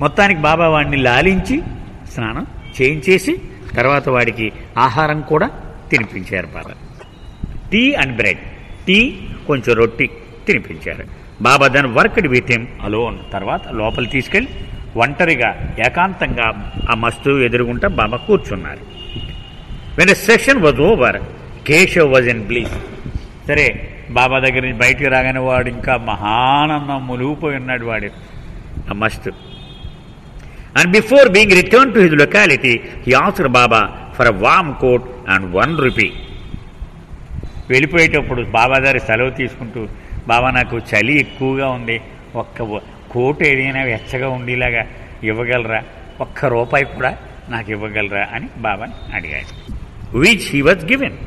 మొత్తానికి బాబా వాడిని లాలించి స్నానం చేయించేసి తర్వాత వాడికి ఆహారం కూడా తినిపించారు Baba. Tea and bread, tea కొంచెం రొట్టి తినిపించారు. Baba then worked with him alone. తర్వాత లోపలి తీసుకెళ్ళి ఒంటరిగా ఏకాంతంగా ఆ మస్తు ఎదురుగుంటా బాబా కూర్చున్నారు. When session was over Keshav was in bliss. సరే బాబా దగ్గర నుంచి బయటికి రాగానే వాడు ఇంకా మహానందం మునిగిపోయి ఉన్నాడు వాడు ఆ mast. And before being return to his locality he asked Baba for a warm coat and 1 rupee. వెళ్ళిపోయేటప్పుడు బాబా గారి సెలవు తీసుకుంటూ, బాబా నాకు చలి ఎక్కువగా ఉంది, ఒక్క కోటు ఏదైనా వెచ్చగా ఉండేలాగా ఇవ్వగలరా, ₹1 కూడా నాకు ఇవ్వగలరా అని బాబాని అడిగాడు. Which he was given.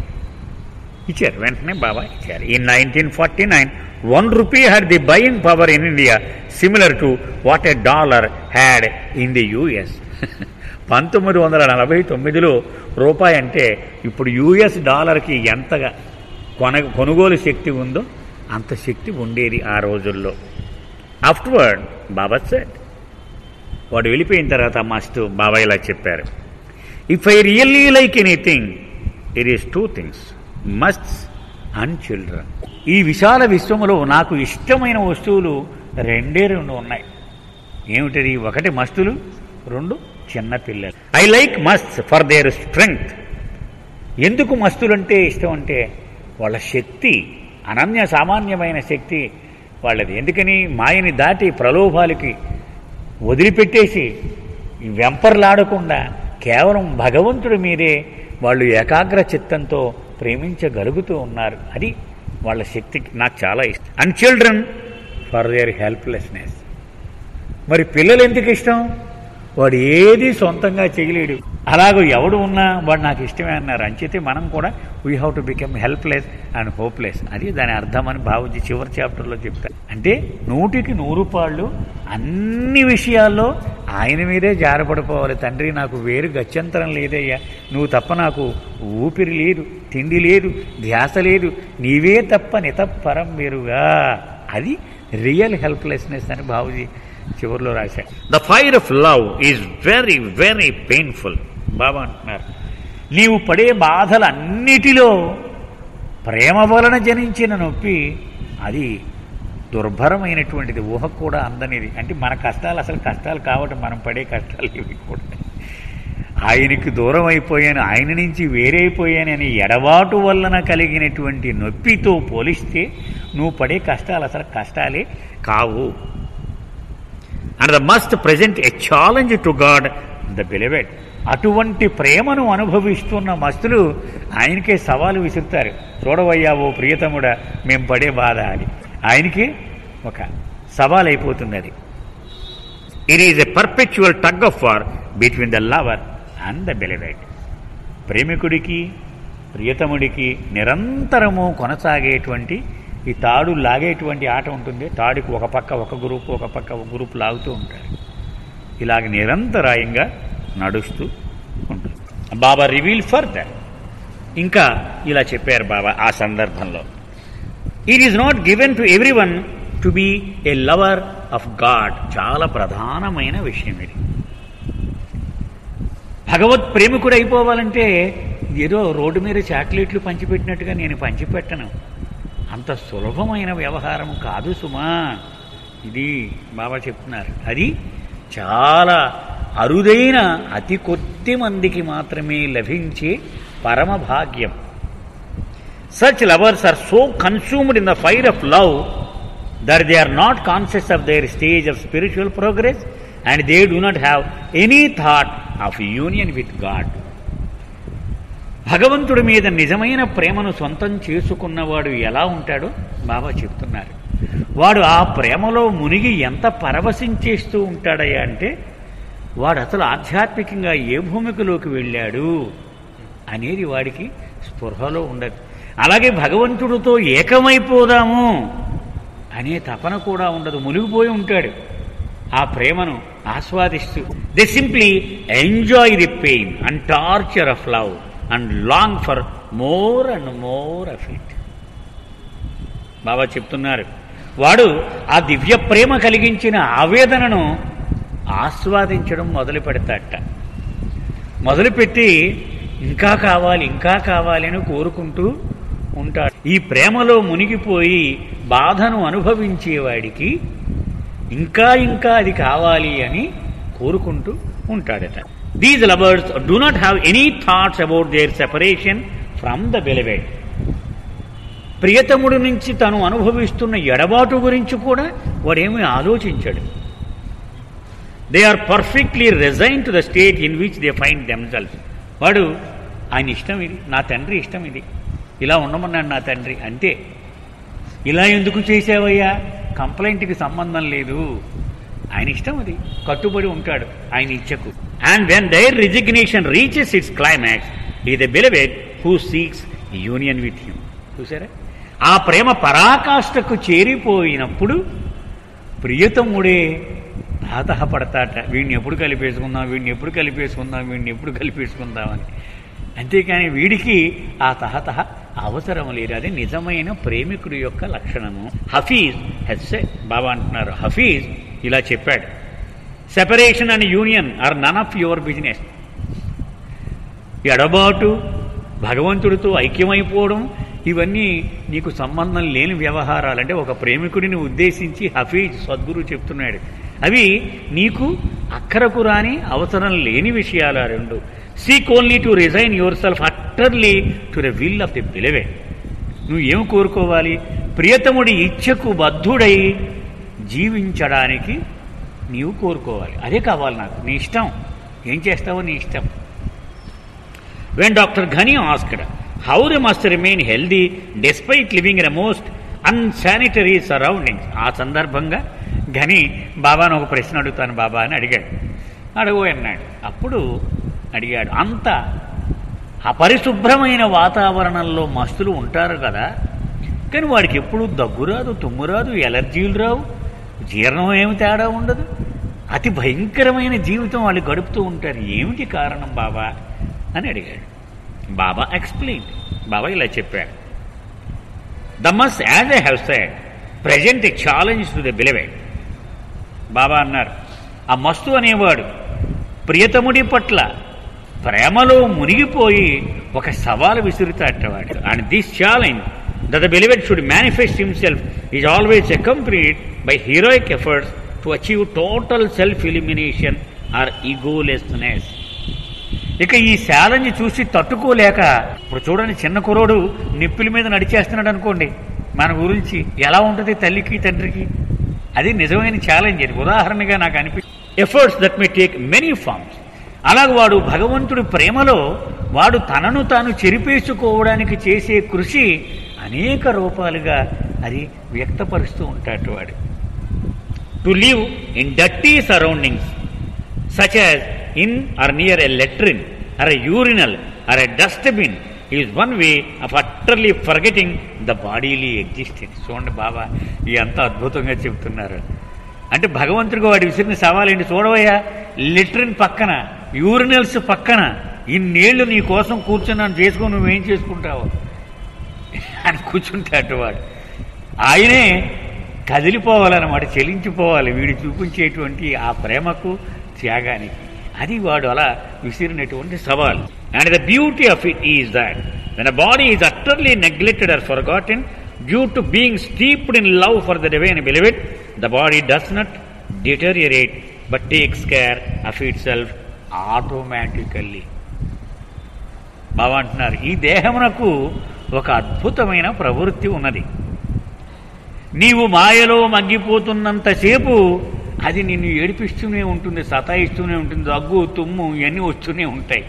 ఇచ్చారు, వెంటనే బాబా ఇచ్చారు. In 1949 1 rupee had the buying power in India similar to what a dollar had in the US. 1949లో రూపాయి అంటే ఇప్పుడు యుఎస్ డాలర్కి ఎంతగా కొనుగోలు శక్తి ఉందో అంత శక్తి ఉండేది ఆ రోజుల్లో. ఆఫ్టర్వర్డ్ బాబా సెడ్, వాడు వెళ్ళిపోయిన తర్వాత మస్తు బాబా ఇలా చెప్పారు, if I really like anything it is 2 things, masts and children. ఈ విశాల విశ్వములో నాకు ఇష్టమైన వస్తువులు 2 ఉన్నాయి. ఏమిటది? 1 మస్తులు, 2 చిన్న పిల్లలు. I like masts for their strength. ఎందుకు మస్తులంటే ఇష్టం అంటే వాళ్ళ శక్తి, అనన్య సామాన్యమైన శక్తి వాళ్ళది. ఎందుకని? మాయని దాటి ప్రలోభాలకి వదిలిపెట్టేసి వెంపర్లాడకుండా కేవలం భగవంతుడి మీదే వాళ్ళు ఏకాగ్ర చిత్తంతో ప్రేమించగలుగుతూ ఉన్నారు. అది వాళ్ళ శక్తికి నాకు చాలా ఇష్టం. And children for their helplessness. మరి పిల్లలు ఎందుకు ఇష్టం? వాడు ఏది సొంతంగా చేయలేడు, అలాగూ ఎవడు ఉన్నా వాడు నాకు ఇష్టమే అన్నారు. అంచేతే మనం కూడా we have to become helpless and hopeless. అది దాని అర్థం అని బాబుజీ చివరి చాప్టర్లో చెప్తారు. అంటే 100కి 100 పాళ్ళు అన్ని విషయాల్లో ఆయన మీదే జారపడిపోవాలి. తండ్రి నాకు వేరు గత్యంతరం లేదయ్యా, నువ్వు తప్ప నాకు ఊపిరి లేదు, తిండి లేదు, ధ్యాస లేదు, నీవే తప్ప నితప్పరం వేరుగా. అది రియల్ హెల్ప్లెస్నెస్ అని బాబుజీ చివరిలో రాశారు. The fire of love is very very painful. Baba అంటున్నారు, నీవు పడే బాధలన్నిటిలో ప్రేమ వలన జనించిన నొప్పి అది దుర్భరమైనటువంటిది, ఊహకు కూడా అందనిది. అంటే మన కష్టాలు అసలు కష్టాలు కావటం, మనం పడే కష్టాలు ఇవి కూడా. ఆయనకి దూరం అయిపోయాను, ఆయన నుంచి వేరైపోయానని ఎడబాటు వలన కలిగినటువంటి నొప్పితో పోలిస్తే నువ్వు పడే కష్టాలు అసలు కష్టాలే కావు. And the must present a challenge to God the beloved. అటువంటి ప్రేమను అనుభవిస్తున్న మస్తులు ఆయనకే సవాలు విసురుతారు. చూడవయ్యా ఓ ప్రియతముడా మేము పడే బాధ అని ఆయనకి ఒక సవాల్ అయిపోతుంది. అది it is a perpetual tug of war between the lover and the beloved. ప్రేమికుడికి ప్రియతముడికి నిరంతరము కొనసాగేటువంటి ఈ తాడు లాగేటువంటి ఆట ఉంటుంది. తాడుకి ఒక పక్క ఒక గ్రూపు, ఒక పక్క ఒక గ్రూపు లాగుతూ ఉంటారు. ఇలాగ నిరంతరాయంగా నడుస్తూ ఉంటుంది. బాబా రివీల్ ఫర్దర్, ఇంకా ఇలా చెప్పారు బాబా ఆ సందర్భంలో, it is not given to every one to be a lover of God. చాలా ప్రధానమైన విషయం ఇది. భగవత్ ప్రేమికుడు అయిపోవాలంటే ఏదో రోడ్డు మీద చాక్లెట్లు పంచిపెట్టినట్టుగా నేను పంచిపెట్టను, అంత సులభమైన వ్యవహారం కాదు సుమా. ఇది బాబా చెప్తున్నారు. అది చాలా అరుదైన అతి కొద్ది మందికి మాత్రమే లభించే పరమ భాగ్యం. Such lovers are so consumed in the fire of love that they are not conscious of their stage of spiritual progress and they do not have any thought of union with God. భగవంతుడి మీద నిజమైన ప్రేమను సొంతం చేసుకున్నవాడు ఎలా ఉంటాడో బాబా చెప్తున్నారు. వాడు ఆ ప్రేమలో మునిగి ఎంత పరవశించేస్తూ ఉంటాడయ్యా అంటే వాడు అసలు ఆధ్యాత్మికంగా ఏ భూమికలోకి వెళ్ళాడు అనేది వాడికి స్పృహలో ఉండదు. అలాగే భగవంతుడితో ఏకమైపోదాము అనే తపన కూడా ఉండదు, మునిగిపోయి ఉంటాడు ఆ ప్రేమను ఆస్వాదిస్తూ. They simply enjoy the pain and torture of love and long for more and more of it. Baba చెప్తున్నారు, వాడు ఆ దివ్య ప్రేమ కలిగించిన ఆవేదనను ఆస్వాదించడం మొదలు పెడతాట. మొదలుపెట్టి ఇంకా కావాలి ఇంకా కావాలి అని కోరుకుంటూ ఉంటాడు. ఈ ప్రేమలో మునిగిపోయి బాధను అనుభవించేవాడికి ఇంకా ఇంకా అది కావాలి అని కోరుకుంటూ ఉంటాడట. These lovers do not have any thoughts about their separation from the beloved. ప్రియతముడి నుంచి తను అనుభవిస్తున్న ఎడబాటు గురించి కూడా వాడేమీ ఆలోచించాడు. They are perfectly resign to the state in which they find themselves. వాడు ఆయన ఇష్టం ఇది, నా తండ్రి ఇష్టం ఇది, ఇలా ఉండమన్నాడు నా తండ్రి, అంతే. ఇలా ఎందుకు చేసావయ్యా, కంప్లైంట్కి సంబంధం లేదు, ఆయన ఇష్టం అది, కట్టుబడి ఉంటాడు ఆయన ఇచ్చకు. And when their resignation reaches its climax ఈ the beloved who seeks union with him. చూసారా, ఆ ప్రేమ పరాకాష్ఠకు చేరిపోయినప్పుడు ప్రియతముడే తాతహపడతాట, వీడిని ఎప్పుడు కలిపేసుకుందాం, వీడిని ఎప్పుడు కలిపేసుకుందాం, వీడిని ఎప్పుడు కలిపేసుకుందామని. అంతేకాని వీడికి ఆ తహతహ అవసరం లేదు. అది నిజమైన ప్రేమికుడి యొక్క లక్షణము. హఫీజ్ హెస్ సెడ్, బాబా అంటున్నారు, హఫీజ్ ఇలా చెప్పాడు, separation and union are none of your business. ఎడబాటు, భగవంతుడితో ఐక్యమైపోవడం, ఇవన్నీ నీకు సంబంధం లేని వ్యవహారాలు. అంటే ఒక ప్రేమికుడిని ఉద్దేశించి హఫీజ్ సద్గురు చెప్తున్నాడు, అవి నీకు అక్కరకు రాని అవసరం లేని విషయాలు ఆ రెండు. Seek only to resign your self utterly to the will of the beloved. నువ్వు ఏం కోరుకోవాలి, ప్రియతముడి ఇచ్ఛకు బద్ధుడై జీవించడానికి నీవు కోరుకోవాలి. అదే కావాలి నాకు, నీ ఇష్టం, ఏం చేస్తావో నీ ఇష్టం. When doctor Ghani asked how they must remain healthy despite living in the most unsanitary surroundings. ఆ సందర్భంగా ఘని బాబాను ఒక ప్రశ్న అడుగుతాను బాబా అని అడిగాడు. అడుగు అన్నాడు. అప్పుడు అడిగాడు, అంత అపరిశుభ్రమైన వాతావరణంలో మస్తులు ఉంటారు కదా, కానీ వాడికి ఎప్పుడు దగ్గు రాదు, తుమ్ము రాదు, ఎలర్జీలు రావు, జీర్ణం ఏమి తేడా ఉండదు, అతి భయంకరమైన జీవితం వాళ్ళు గడుపుతూ ఉంటారు, ఏమిటి కారణం బాబా అని అడిగాడు. బాబా ఎక్స్ప్లెయిన్, బాబా ఇలా చెప్పాడు, the mast as I have said present a challenge to the beloved. Baba అన్నారు, ఆ మస్తు అనేవాడు ప్రియతముడి పట్ల ప్రేమలో మునిగిపోయి ఒక సవాలు విసురుతాటవాడు. And this challenge that the beloved should manifest himself is always accompanied by heroic efforts to achieve total self-elimination or egolessness. ఇక ఈ ఛాలెంజ్ చూసి తట్టుకోలేక, ఇప్పుడు చూడండి, చిన్న కుర్రోడు నిప్పుల మీద నడిచేస్తున్నాడు అనుకోండి, మన గురించి ఎలా ఉంటుంది తల్లికి తండ్రికి, అది నిజమైన ఛాలెంజ్. అది ఉదాహరణగా నాకు అనిపిస్తుంది. Efforts that may take many forms. అలాగే వాడు భగవంతుడి ప్రేమలో వాడు తనను తాను చెరిపేసుకోవడానికి చేసే కృషి అనేక రూపాలుగా అది వ్యక్తపరుస్తూ ఉంటాడు వాడు. To live in dirty surroundings such as in or near a latrine or a urinal or a dustbin is one way of utterly forgetting the bodily existence. చూడండి బాబా ఎంత అద్భుతంగా చెబుతున్నారు. అంటే భగవంతుడిగా వాడి విసిరిన సవాలేంటి చూడవయ్యా, లెట్రిన్ పక్కన, యూరినల్స్ పక్కన ఇన్నేళ్లు నీ కోసం కూర్చున్నాను, చేసుకొని నువ్వేం చేసుకుంటావు అని కూర్చుంటాడు వాడు. ఆయనే కదిలిపోవాలన్నమాట, చెలించిపోవాలి వీడు చూపించేటువంటి ఆ ప్రేమకు త్యాగానికి. అది వాడు అలా విసిరినటువంటి సవాల్. And the beauty of it is that when a body is utterly neglected or forgotten due to being steeped in love for the divine beloved, the body does not deteriorate but takes care of itself automatically. Baba అంటున్నారు, ఈ దేహమునకు ఒక అద్భుతమైన ప్రవృత్తి ఉన్నది. నీవు మాయలో మగ్గిపోతున్నంతసేపు అది నిన్ను ఏడిపిస్తూనే ఉంటుంది, సతాయిస్తూనే ఉంటుంది, దగ్గు తుమ్ము ఇవన్నీ వస్తూనే ఉంటాయి.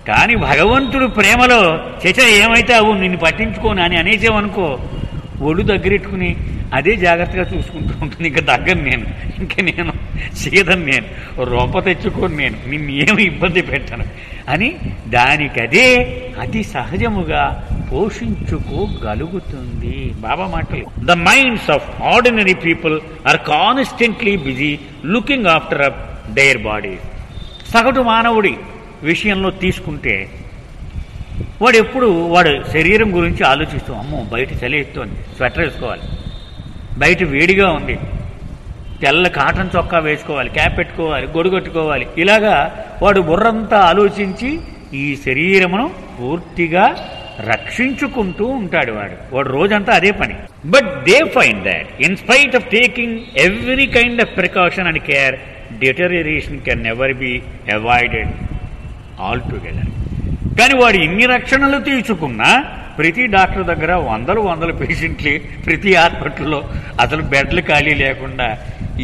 కానీ భగవంతుడు ప్రేమలో చచ ఏమైతావు నిన్ను పట్టించుకోను అని అనేసేవనుకో, ఒళ్ళు దగ్గరెట్టుకుని అదే జాగ్రత్తగా చూసుకుంటూ ఉంటుంది. ఇంకా దగ్గర నేను, ఇంకా నేను సీదని, నేను రొంప తెచ్చుకొని నేను నిన్ను ఏమి ఇబ్బంది పెట్టను అని దానికదే అతి సహజముగా పోషించుకోగలుగుతుంది. బాబా మాటలు. The minds of ordinary people are constantly busy looking after up their bodies. సగటు మానవుడి విషయంలో తీసుకుంటే వాడు శరీరం గురించి ఆలోచిస్తూ, అమ్మో బయట చలి ఎత్తుంది, స్వెటర్ వేసుకోవాలి, బయట వేడిగా ఉంది, తెల్ల కాటన్ చొక్కా వేసుకోవాలి, క్యాప్ పెట్టుకోవాలి, గొడుగొట్టుకోవాలి. ఇలాగా వాడు బుర్రంతా ఆలోచించి ఈ శరీరమును పూర్తిగా రక్షించుకుంటూ ఉంటాడు. వాడు రోజంతా అదే పని. But they find that in spite of taking every kind of precaution and care, deterioration can never be avoided altogether. కానీ వాడు ఇన్ని రక్షణలు తీసుకున్నా ప్రతి డాక్టర్ దగ్గర వందల పేషెంట్లు, ప్రతి హాస్పిటల్లో అసలు బెడ్లు ఖాళీ లేకుండా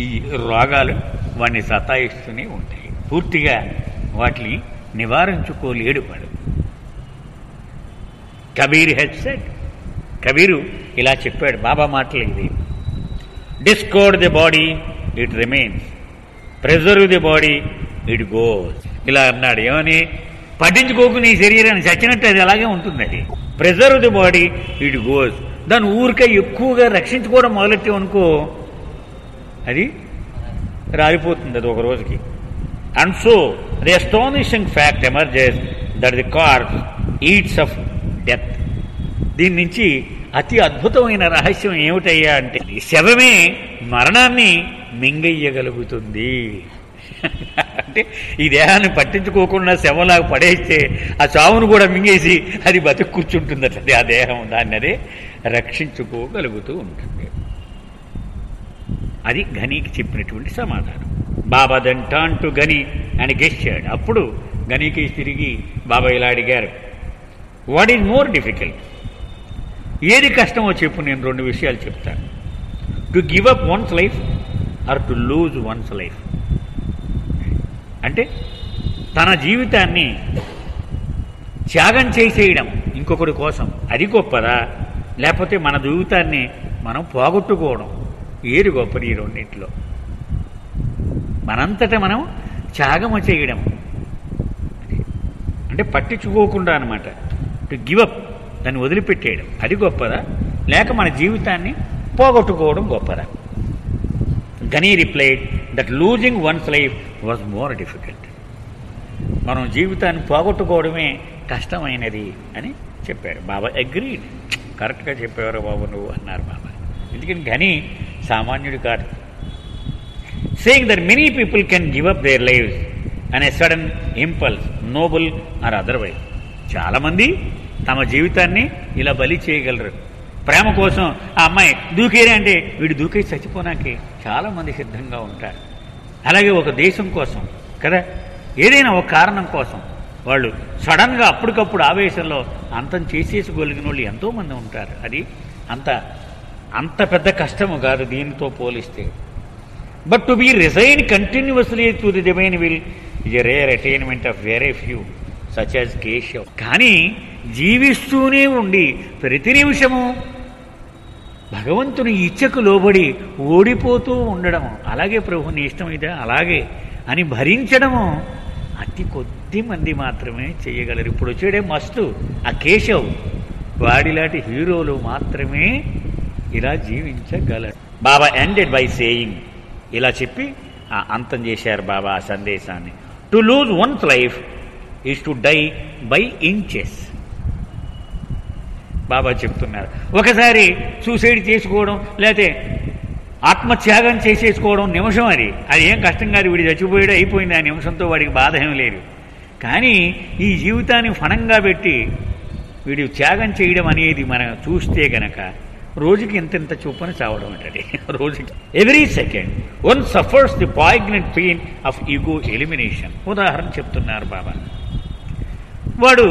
ఈ రోగాలు వాడిని సతాయిస్తూనే ఉంటాయి. పూర్తిగా వాటిని నివారించుకోలేడు వాడు. కబీర్ హెడ్ సెడ్, కబీరు ఇలా చెప్పాడు, బాబా మాటలు ఇది. Discord the body it remains, preserve the body it goes. ఇలా అన్నాడు. ఏమని? పట్టించుకోకు నీ శరీరాన్ని, చచ్చినట్టు అది అలాగే ఉంటుంది. అది preserve the body it goes. దాన్ని ఊరికే ఎక్కువగా రక్షించుకోవడం మొదలెట్టామనుకో అది రాలిపోతుంది అది ఒక రోజుకి. And so the astonishing fact emerges that the corpse eats of death. దీని నుంచి అతి అద్భుతమైన రహస్యం ఏమిటయ్యా అంటే, శవమే మరణాన్ని మింగయ్యగలుగుతుంది. అంటే ఈ దేహాన్ని పట్టించుకోకుండా శవంలాగా పడేస్తే ఆ చావును కూడా మింగేసి అది బతుకు కూర్చుంటుందట. ఆ దేహం దాన్ని అదే రక్షించుకోగలుగుతూ ఉంటుంది. అది గనీకి చెప్పినటువంటి సమాధానం. బాబా దెన్ టర్న్ టు గని అని గెస్చాడు. అప్పుడు గనీకి తిరిగి బాబా ఇలా అడిగారు, వాట్ ఈజ్ మోర్ డిఫికల్ట్? ఏది కష్టమో చెప్పు, నేను 2 విషయాలు చెప్తాను. To give up one's life or to lose one's life. అంటే తన జీవితాన్ని త్యాగం చేసేయడం ఇంకొకటి కోసం, అది గొప్పదా? లేకపోతే మన జీవితాన్ని మనం పోగొట్టుకోవడం, ఏది గొప్పది? ఈ రెండింటిలో మనంతటా మనం త్యాగము చేయడం అంటే పట్టించుకోకుండా అనమాట. టు గివ్ అప్, దాన్ని వదిలిపెట్టేయడం, అది గొప్పదా? లేక మన జీవితాన్ని పోగొట్టుకోవడం గొప్పదా? గనీ replied that losing one's life was more difficult. మనం జీవితాన్ని పోగొట్టుకోవడమే కష్టమైనది అని చెప్పారు. బాబా అగ్రీడ్. కరెక్ట్గా చెప్పేవారు బాబు నువ్వు అన్నారు బాబా. ఎందుకని గని సామాన్యుడు కాదు. Saying that many people can give up their lives on a sudden impulse, noble or otherwise. చాలామంది తమ జీవితాన్ని ఇలా బలి చేయగలరు. ప్రేమ కోసం ఆ అమ్మాయి దూకేరే అంటే వీడు దూకేసి చచ్చిపోనాకే చాలామంది సిద్ధంగా ఉంటారు. అలాగే ఒక దేశం కోసం కదా, ఏదైనా ఒక కారణం కోసం వాళ్ళు సడన్గా అప్పటికప్పుడు ఆవేశంలో అంతం చేసేసుకోగలిగిన వాళ్ళు ఎంతోమంది ఉంటారు. అది అంత పెద్ద కష్టము కాదు దీనితో పోలిస్తే. But to be resign continuously to the divine will is a rare attainment of very few such as Keshav. కానీ జీవిస్తూనే ఉండి ప్రతి నిమిషము భగవంతుని ఇచ్చకు లోబడి ఓడిపోతూ ఉండడము, అలాగే ప్రభు నీ ఇష్టం ఇదే అలాగే అని భరించడము అతి కొద్ది మంది మాత్రమే చేయగలరు. ఇప్పుడు వచ్చేడే మస్తు ఆ కేశవ్, వాడిలాంటి హీరోలు మాత్రమే ఇలా జీవించగలరు. బాబా ఎండెడ్ బై సేయింగ్, ఇలా చెప్పి అంతం చేశారు బాబా ఆ సందేశాన్ని. To lose one's life is to die by inches. Baba చెప్తున్నారు, ఒకసారి సూసైడ్ చేసుకోవడం లేకపోతే ఆత్మత్యాగం చేసేసుకోవడం నిమిషం, అది ఏం కష్టం కాదు. వీడి చచ్చిపోయాడు, అయిపోయింది. ఆ నిమిషంతో వాడికి బాధ ఏం లేదు. కానీ ఈ జీవితాన్ని ఫణంగా పెట్టి వీడి త్యాగం చేయడం అనేది మనం చూస్తే గనక రోజుకి ఇంత చూపని చావడం ఉంటుంది రోజుకి. Every second one suffers the poignant pain of ego elimination. ఉదాహరణ చెప్తున్నారు బాబా. వాడు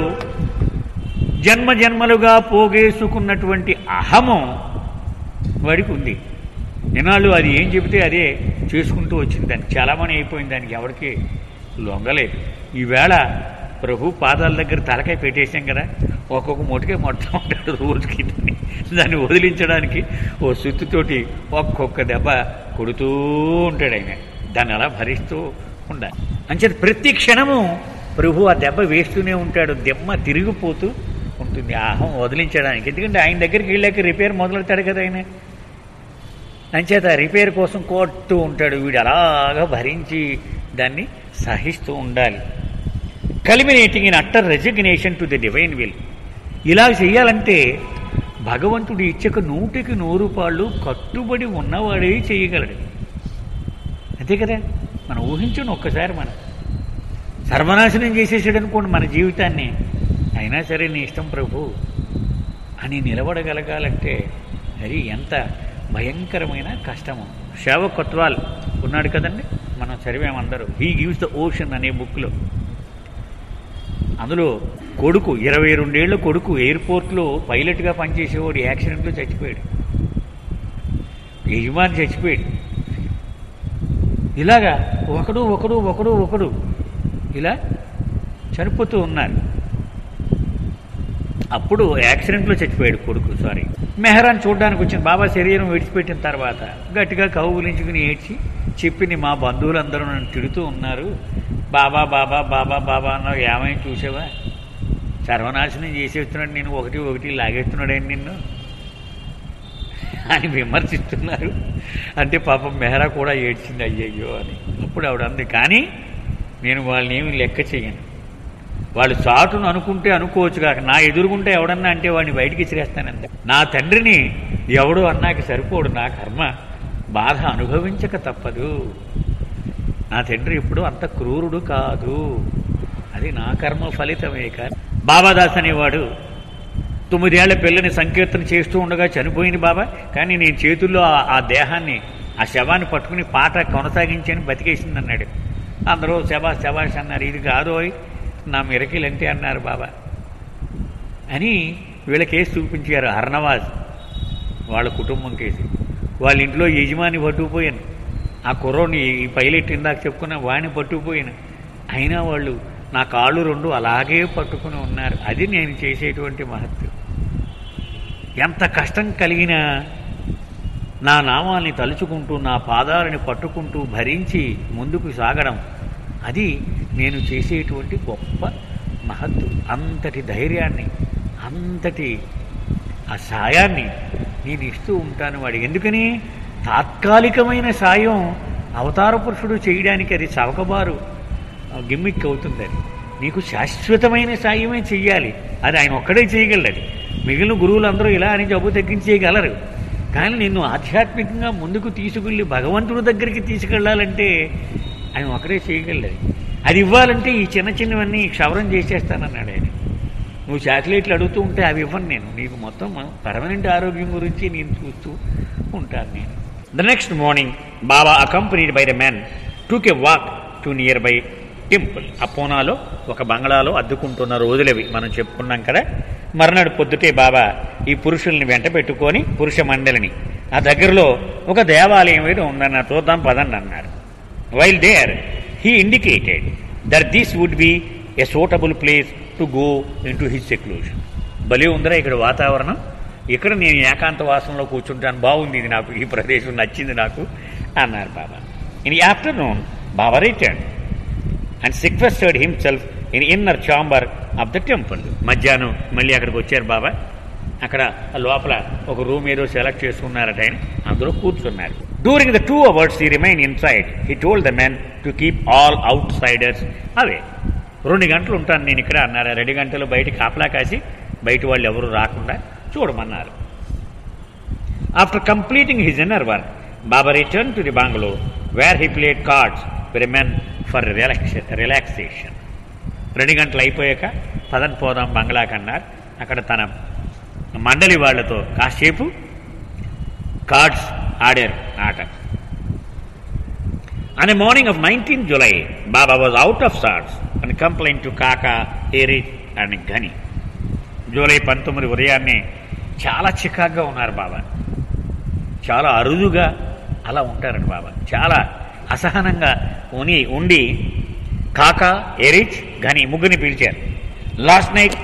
జన్మలుగా పోగేసుకున్నటువంటి అహము వాడికి ఉంది. నినాళ్ళు అది ఏం చెబితే అదే చేసుకుంటూ వచ్చింది. దానికి చాలామని అయిపోయింది. దానికి ఎవరికి లొంగలేదు. ఈవేళ ప్రభు పాదాల దగ్గర తలకాయ పెట్టేశాం కదా, ఒక్కొక్క మొటికే మొత్తం ఉంటాడు రోజుకి. దాన్ని వదిలించడానికి ఓ సుత్తుతోటి ఒక్కొక్క దెబ్బ కొడుతూ ఉంటాడు ఆయన. దాన్ని అలా భరిస్తూ ఉండాలి. అంచేత ప్రతి క్షణము ప్రభు ఆ దెబ్బ వేస్తూనే ఉంటాడు. దెమ్మ తిరిగిపోతూ ఉంటుంది ఆ అహం వదిలించడానికి. ఎందుకంటే ఆయన దగ్గరికి వెళ్ళాక రిపేర్ మొదలెడతాడు కదా ఆయన. అంచేత రిపేర్ కోసం కొడుతూ ఉంటాడు. వీడు అలాగా భరించి దాన్ని సహిస్తూ ఉండాలి. Culminating in utter resignation to the divine will. ఇలా చేయాలంటే భగవంతుడి ఇచ్చక 100కి 100 కట్టుబడి ఉన్నవాడే చేయగలడు. అంతే కదా. మనం ఊహించండి ఒక్కసారి, మనం సర్వనాశనం చేసేసాడు అనుకోండి మన జీవితాన్ని, అయినా సరే నీ ఇష్టం ప్రభు అని నిలబడగలగాలంటే అది ఎంత భయంకరమైన కష్టము. షావక్ కొత్వాల్ ఉన్నాడు కదండి, మనం చదివామందరూ. హీ గివ్స్ ద ఓషన్ అనే బుక్లో. అందులో కొడుకు 22 ఏళ్ల కొడుకు ఎయిర్పోర్ట్లో పైలట్గా పనిచేసేవాడు యాక్సిడెంట్లో చచ్చిపోయాడు. యజమాని చచ్చిపోయాడు. ఇలాగా ఒకడు ఒకడు ఒకడు ఒకడు ఇలా చనిపోతూ ఉన్నారు. అప్పుడు యాక్సిడెంట్లో చచ్చిపోయాడు కొడుకు. మెహరాన్ చూడడానికి వచ్చిన బాబా శరీరం విడిచిపెట్టిన తర్వాత గట్టిగా కౌగులించుకుని ఏడ్చి చెప్పింది, మా బంధువులందరూ నన్ను తిడుతూ ఉన్నారు, బాబా బాబా బాబా బాబా అన్నావు, ఏమైనా చూసావా, సర్వనాశనం చేసేస్తున్నాడు, నేను ఒకటి ఒకటి లాగేస్తున్నాడని నిన్ను అని విమర్శిస్తున్నారు. అంటే పాపం మెహరా కూడా ఏడ్చింది, అయ్యయ్యో అని. అప్పుడు ఆవిడ అంది, కానీ నేను వాళ్ళని ఏమి లెక్క చేయను, వాళ్ళు చాటును అనుకుంటే అనుకోవచ్చు కాక నా ఎదురుగుంటే ఎవడన్నా అంటే వాడిని బయటికి ఇసిరేస్తానంది. నా తండ్రిని ఎవడు అన్నాకి సరిపోడు, నా కర్మ బాధ అనుభవించక తప్పదు. నా తండ్రి ఇప్పుడు అంత క్రూరుడు కాదు, అది నా కర్మ ఫలితమే. కానీ బాబాదాస్ అనేవాడు 9 ఏళ్ల పిల్లని సంకీర్తన చేస్తూ ఉండగా చనిపోయింది బాబా, కానీ నేను చేతుల్లో ఆ దేహాన్ని, ఆ శవాన్ని పట్టుకుని పాట కొనసాగించని బతికేసింది అన్నాడు. అందరూ శబాష్ శబాష్ అన్నారు. ఇది కాదు నా మిరకిల్ అంటే అన్నారు బాబా అని వీళ్ళ కేసు చూపించారు. హర్నవాజ్ వాళ్ళ కుటుంబం కేసు. వాళ్ళ ఇంట్లో యజమాని పట్టుకుపోయాను, ఆ కుర్రోని ఈ పైలట్ ఇందాక చెప్పుకున్న వాడిని పట్టుకుపోయాను, అయినా వాళ్ళు నా కాళ్ళు 2 అలాగే పట్టుకుని ఉన్నారు. అది నేను చేసేటువంటి మహత్తు. ఎంత కష్టం కలిగినా నా నామాన్ని తలుచుకుంటూ నా పాదాలని పట్టుకుంటూ భరించి ముందుకు సాగడం, అది నేను చేసేటువంటి గొప్ప మహత్తు. అంతటి ధైర్యాన్ని, అంతటి ఆ సాయాన్ని నేను ఇస్తూ ఉంటాను వాడికి. ఎందుకని తాత్కాలికమైన సాయం అవతార పురుషుడు చేయడానికి అది చవకబారు గిమ్మిక్ అవుతుంది. అది నీకు శాశ్వతమైన సాయమే చెయ్యాలి, అది ఆయన ఒక్కడే చేయగలడు. మిగిలిన గురువులందరూ ఇలా అని జబ్బు తగ్గించేయగలరు, కానీ నిన్ను ఆధ్యాత్మికంగా ముందుకు తీసుకెళ్ళి భగవంతుడి దగ్గరికి తీసుకెళ్ళాలంటే ఆయన ఒకరే చేయగలడు. అది ఇవ్వాలంటే ఈ చిన్న చిన్నవన్నీ క్షవరం చేసేస్తానన్నాడు ఆయన. నువ్వు చాక్లెట్లు అడుగుతూ ఉంటే అవి ఇవ్వను నేను, నీకు మొత్తం పర్మనెంట్ ఆరోగ్యం గురించి నేను చూస్తూ ఉంటాను నేను. The next morning Baba accompanied by the man took a walk to near by temple. ఆ పూనాలో ఒక బంగ్లాలో అద్దుకుంటున్న రోజులవి మనం చెప్పుకున్నాం కదా. మర్నాడు పొద్దుటే బాబా ఈ పురుషుల్ని వెంట పెట్టుకొని పురుష మండలిని ఆ దగ్గరలో ఒక దేవాలయం ఏదో ఉందన్న చూద్దాం పదండి అన్నారు. While there he indicated that this would be a suitable place to go into his seclusion. భలే ఉందిరా ఇక్కడ వాతావరణం, ఇక్కడ నేను ఏకాంత వాసనలో కూర్చుంటాను, బాగుంది ఇది, నాకు ఈ ప్రదేశం నచ్చింది నాకు అన్నారు Baba. In the afternoon Baba return and sequestered himself in inner chamber of the temple. మధ్యాహ్నం మళ్ళీ అక్కడికి వచ్చారు బాబా. అక్కడ లోపల ఒక రూమ్ ఏదో సెలెక్ట్ చేసుకున్నారట ఆయన, అందులో కూర్చున్నారు. During the 2 hours he remained inside. He told the men to keep all outsiders away. 2 గంటలు ఉంటాను నేను ఇక్కడ అన్నారు. 2 గంటలు బయట కాపలా కాసి బయట వాళ్ళు ఎవరు రాకుండా చూడమన్నారు. After completing his inner work Baba return to the bungalow where he played cards for a men for relaxation. 2 గంటలు అయిపోయాక పదం పోదాం బంగ్లాకన్నారు. అక్కడ తన మండలి వాళ్లతో కాసేపు కార్డ్స్ ఆడారు ఆట. On a morning of 19th July, Baba was out of sorts and complained to Kaka, Eric and Ghani. July 19 ఉదయాన్నే చాలా చికాగ్గా ఉన్నారు బాబా. చాలా అరుదుగా అలా ఉంటారండి బాబా. చాలా అసహనంగా ఉండి కాకా, ఎరిచ్, ఘని ముగ్గురిని పిలిచారు. Last night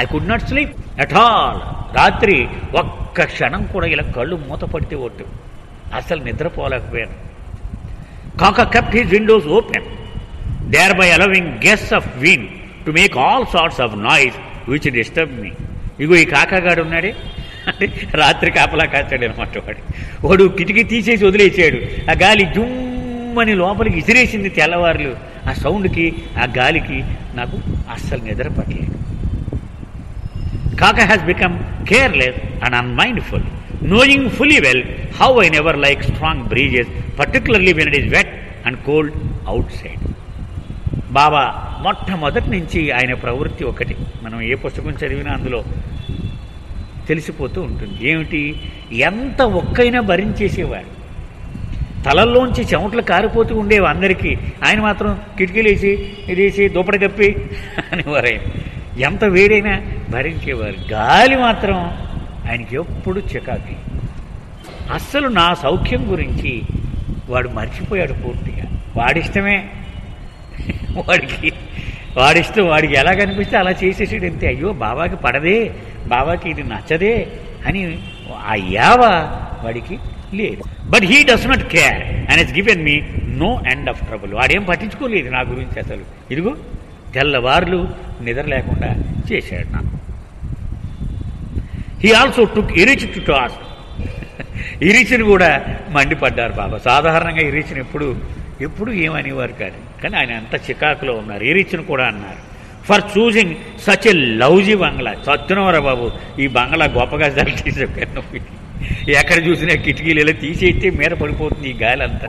I could not sleep at all. రాత్రి ఒక్క క్షణం కూడా ఇలా కళ్ళు మూత పడితే ఒట్టు, అసలు నిద్రపోలేకపోయాను. కాకా kept his windows open, thereby allowing gusts of wind to make all sorts of noise which disturbed me. ఇగో ఈ కాకాగాడు ఉన్నాడే అంటే రాత్రి కాపలా కాచాడు అనమాట. వాడు కిటికీ తీసేసి వదిలేసాడు. ఆ గాలి జుమ్మని లోపలికి ఇసిరేసింది తెల్లవారులు. ఆ సౌండ్కి, ఆ గాలికి నాకు అస్సలు నిద్ర పట్టలేదు. Kaka has become careless and unmindful, knowing fully well how I never like strong breezes, particularly when it is wet and cold outside. Baba మొట్టమొదటి నుంచి ఆయన ప్రవృత్తి ఒకటి, మనం ఏ పుస్తకం చదివినా అందులో తెలిసిపోతూ ఉంటుంది. ఏమిటి? ఎంత ఒక్కైనా భరించేసేవాడు. తలల్లోంచి చెమటలు కారిపోతూ ఉండేవి అందరికీ. ఆయన మాత్రం కిటికీలు వేసి ఇదేసి దుప్పటి కప్పి అనేవారు. ఎంత వేడైనా భరించేవారు. గాలి మాత్రం ఆయనకి ఎప్పుడు చికాకి. అస్సలు నా సౌఖ్యం గురించి వాడు మర్చిపోయాడు పూర్తిగా. వాడిష్టమే, వాడిష్టం, వాడికి ఎలా కనిపిస్తే అలా చేసేసాడు అంతే. అయ్యో బాబాకి పడదే, బాబాకి ఇది నచ్చదే అని ఆ యావ వాడికి లేదు. But he does not care and he's given me no end of trouble. వాడేం పట్టించుకోలేదు నా గురించి అసలు. ఇదిగో తెల్లవార్లు నిద్ర లేకుండా చేశాడు నాకు. He also took Eruch to task. ఇరిచిని కూడా మండిపడ్డారు బాబా. సాధారణంగా ఇరిచిని ఎప్పుడు ఏమనేవారు కాదు, కానీ ఆయన అంత చికాకులో ఉన్నారు. ఇరిచిని కూడా అన్నారు, ఫర్ చూసింగ్ సచ్ ఎ లవ్జీ బంగ్లా. చత్తునవరా బాబు, ఈ బంగ్లా గొప్పగా తీసావు. ఎక్కడ చూసినా కిటికీలు ఇలా తీసేస్తే మీద పడిపోతుంది ఈ గాలి అంతా.